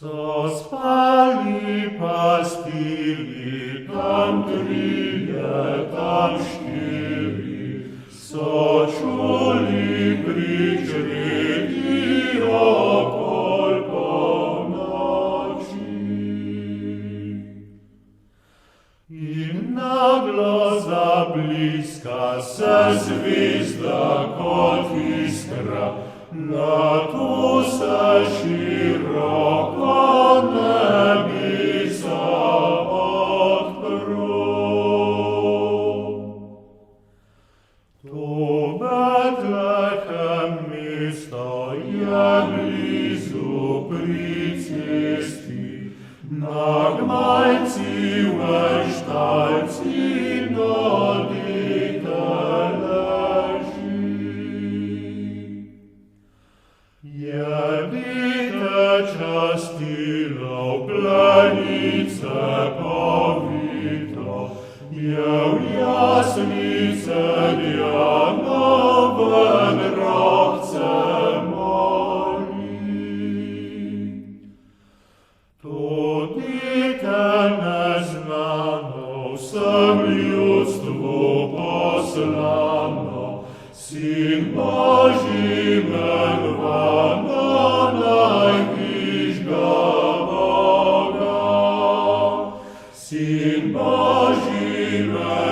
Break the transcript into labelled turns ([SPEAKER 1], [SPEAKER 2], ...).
[SPEAKER 1] So spali pastili, tam trije, tam štiri, so čuli prič redi okol polnoči. In naglo zabliska se zvezda kot iskra, nato se široko nebesa odpro. To Betlehem mesto je blizu pri cesti, na gmajci veštalci nodite leži. Jedite častilo, plenice povito, je v jaslice Dianoven rohce moli. To dite neznano, vsem ljudstvu poslano, Sin Božji imenovano, najvišga Boga. Sin Božji imenovano,